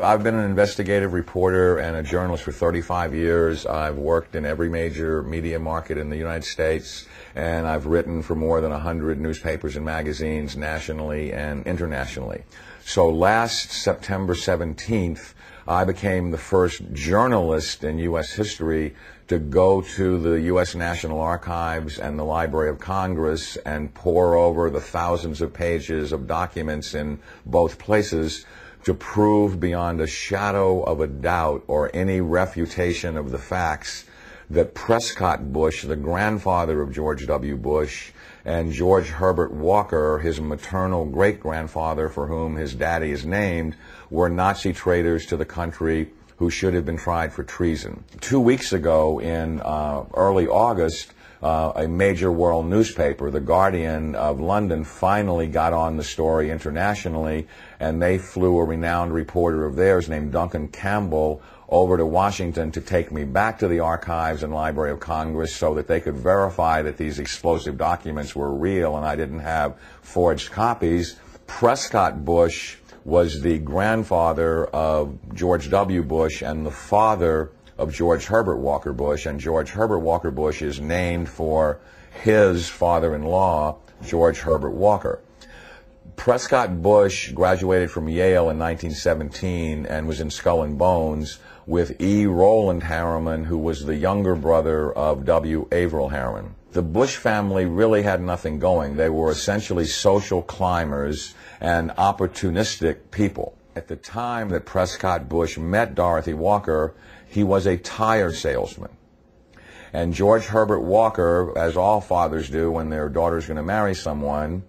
I've been an investigative reporter and a journalist for 35 years. I've worked in every major media market in the United States, and I've written for more than 100 newspapers and magazines nationally and internationally. So last September 17th, I became the first journalist in U.S. history to go to the U.S. National Archives and the Library of Congress and pore over the thousands of pages of documents in both places to prove beyond a shadow of a doubt or any refutation of the facts that Prescott Bush, the grandfather of George W. Bush, and George Herbert Walker, his maternal great-grandfather for whom his daddy is named, were Nazi traitors to the country who should have been tried for treason. 2 weeks ago, in early August, a major world newspaper, The Guardian of London, finally got on the story internationally, and they flew a renowned reporter of theirs named Duncan Campbell over to Washington to take me back to the archives and Library of Congress so that they could verify that these explosive documents were real and I didn't have forged copies. Prescott Bush was the grandfather of George W. Bush and the father of George Herbert Walker Bush, and George Herbert Walker Bush is named for his father-in-law, George Herbert Walker. Prescott Bush graduated from Yale in 1917 and was in Skull and Bones with E. Rowland Harriman, who was the younger brother of W. Averill Harriman. The Bush family really had nothing going. They were essentially social climbers and opportunistic people. At the time that Prescott Bush met Dorothy Walker, he was a tire salesman. And George Herbert Walker, as all fathers do when their daughter's going to marry someone,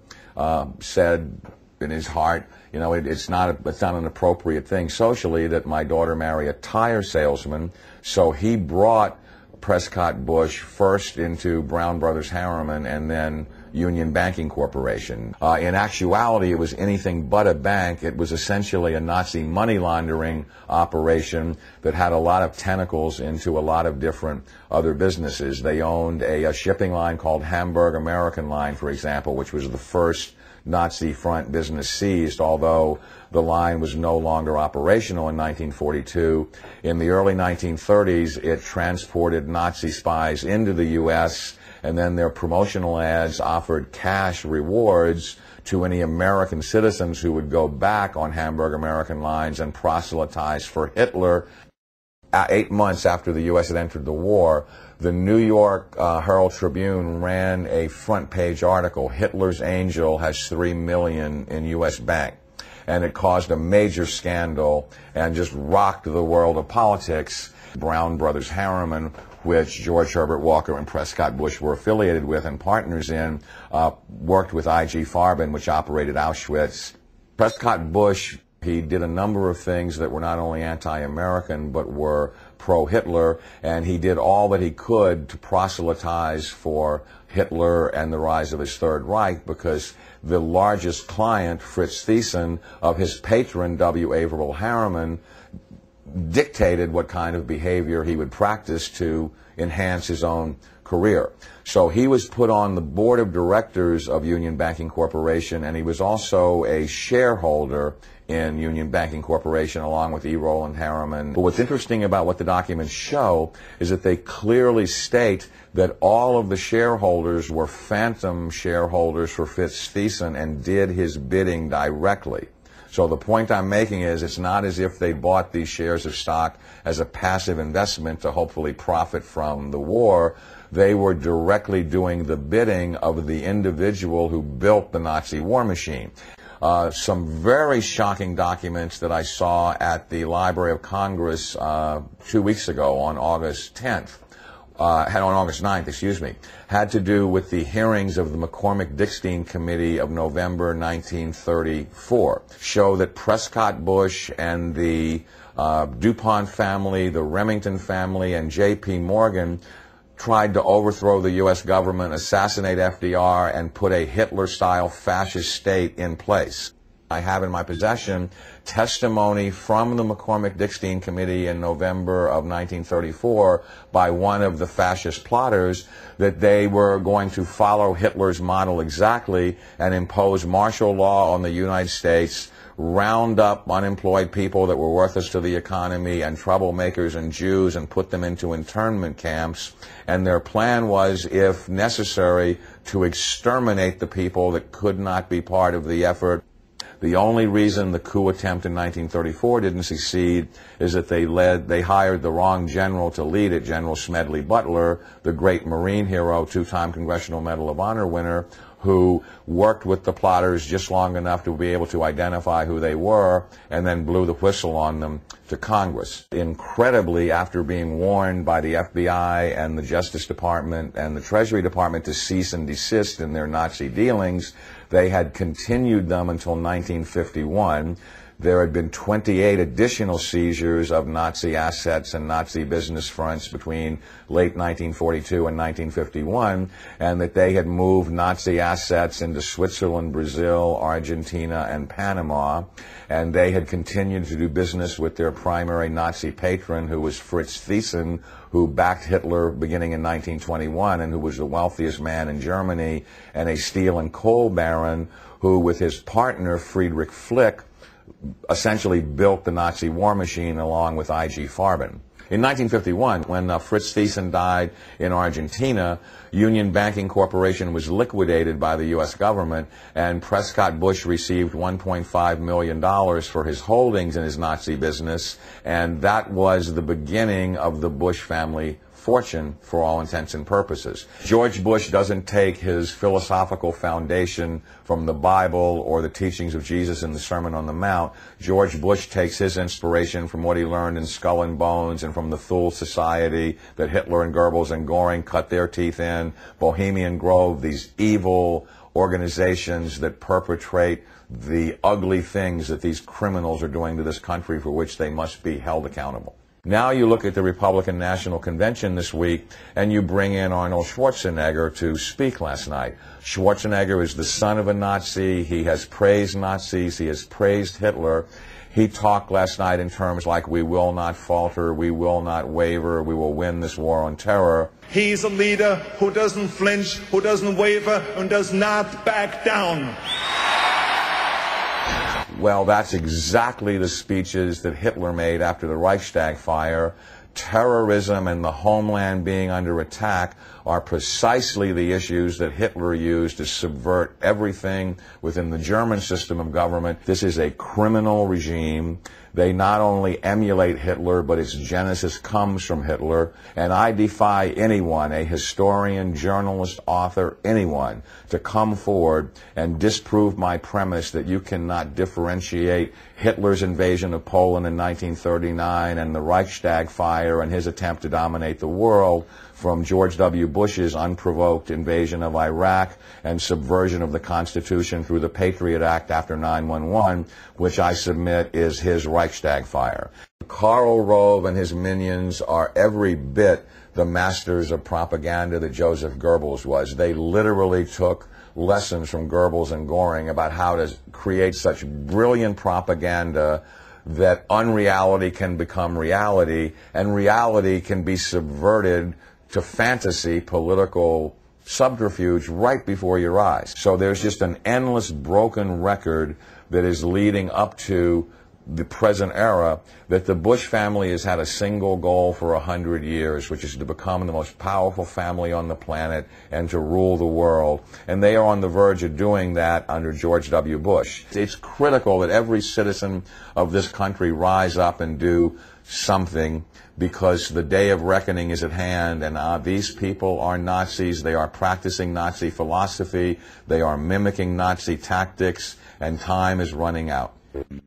said in his heart, you know, it's not an appropriate thing socially that my daughter marry a tire salesman. So he brought Prescott Bush first into Brown Brothers Harriman and then Union Banking Corporation. In actuality, it was anything but a bank. It was essentially a Nazi money laundering operation that had a lot of tentacles into a lot of different other businesses. They owned a shipping line called Hamburg American Line, for example, which was the first Nazi front business seized, although the line was no longer operational in 1942. In the early 1930s, it transported Nazi spies into the U.S., and then their promotional ads offered cash rewards to any American citizens who would go back on Hamburg American lines and proselytize for Hitler. 8 months after the U.S. had entered the war, the New York Herald Tribune ran a front-page article, Hitler's Angel has $3 million in U.S. bank. And it caused a major scandal and just rocked the world of politics. Brown Brothers Harriman, which George Herbert Walker and Prescott Bush were affiliated with and partners in, worked with I.G. Farben, which operated Auschwitz. Prescott Bush, he did a number of things that were not only anti-American but were pro-Hitler, and he did all that he could to proselytize for Hitler and the rise of his Third Reich, because the largest client, Fritz Thyssen, of his patron, W. Averill Harriman, dictated what kind of behavior he would practice to enhance his own career. So he was put on the board of directors of Union Banking Corporation, and he was also a shareholder in Union Banking Corporation along with E. Rowland Harriman. But what's interesting about what the documents show is that they clearly state that all of the shareholders were phantom shareholders for Fritz Thyssen and did his bidding directly. So the point I'm making is it's not as if they bought these shares of stock as a passive investment to hopefully profit from the war. They were directly doing the bidding of the individual who built the Nazi war machine. Some very shocking documents that I saw at the Library of Congress 2 weeks ago on August 10th. On August 9th, excuse me, had to do with the hearings of the McCormick-Dickstein Committee of November 1934, show that Prescott Bush and the DuPont family, the Remington family, and J.P. Morgan tried to overthrow the U.S. government, assassinate FDR, and put a Hitler-style fascist state in place. I have in my possession testimony from the McCormick-Dickstein Committee in November of 1934 by one of the fascist plotters that they were going to follow Hitler's model exactly and impose martial law on the United States, round up unemployed people that were worthless to the economy and troublemakers and Jews and put them into internment camps. And their plan was, if necessary, to exterminate the people that could not be part of the effort. The only reason the coup attempt in 1934 didn't succeed is that they hired the wrong general to lead it, General Smedley Butler, the great Marine hero, two-time Congressional Medal of Honor winner, who worked with the plotters just long enough to be able to identify who they were and then blew the whistle on them to Congress. Incredibly, after being warned by the FBI and the Justice Department and the Treasury Department to cease and desist in their Nazi dealings, they had continued them until 1951. There had been 28 additional seizures of Nazi assets and Nazi business fronts between late 1942 and 1951, and that they had moved Nazi assets into Switzerland, Brazil, Argentina, and Panama, and they had continued to do business with their primary Nazi patron, who was Fritz Thyssen, who backed Hitler beginning in 1921 and who was the wealthiest man in Germany, and a steel and coal baron who, with his partner Friedrich Flick, essentially built the Nazi war machine along with I.G. Farben. In 1951, when Fritz Thyssen died in Argentina, Union Banking Corporation was liquidated by the U.S. government, and Prescott Bush received $1.5 million for his holdings in his Nazi business, and that was the beginning of the Bush family fortune for all intents and purposes. George Bush doesn't take his philosophical foundation from the Bible or the teachings of Jesus in the Sermon on the Mount. George Bush takes his inspiration from what he learned in Skull and Bones and from the Thule Society that Hitler and Goebbels and Goring cut their teeth in, Bohemian Grove, these evil organizations that perpetrate the ugly things that these criminals are doing to this country for which they must be held accountable. Now you look at the Republican National Convention this week, and you bring in Arnold Schwarzenegger to speak last night. Schwarzenegger is the son of a Nazi. He has praised Nazis. He has praised Hitler. He talked last night in terms like, we will not falter, we will not waver, we will win this war on terror. He's a leader who doesn't flinch, who doesn't waver, and does not back down. Well, that's exactly the speeches that Hitler made after the Reichstag fire. Terrorism and the homeland being under attack are precisely the issues that Hitler used to subvert everything within the German system of government. This is a criminal regime. They not only emulate Hitler, but its genesis comes from Hitler. And I defy anyone, a historian, journalist, author, anyone, to come forward and disprove my premise that you cannot differentiate Hitler's invasion of Poland in 1939 and the Reichstag fire and his attempt to dominate the world from George W. Bush's unprovoked invasion of Iraq and subversion of the Constitution through the Patriot Act after 9/11, which I submit is his Reichstag fire. Karl Rove and his minions are every bit the masters of propaganda that Joseph Goebbels was. They literally took lessons from Goebbels and Goring about how to create such brilliant propaganda that unreality can become reality, and reality can be subverted to fantasy, political subterfuge right before your eyes. So there's just an endless broken record that is leading up to the present era, that the Bush family has had a single goal for 100 years, which is to become the most powerful family on the planet and to rule the world. And they are on the verge of doing that under George W. Bush. It's critical that every citizen of this country rise up and do something, because the day of reckoning is at hand, and these people are Nazis. They are practicing Nazi philosophy. They are mimicking Nazi tactics, and time is running out.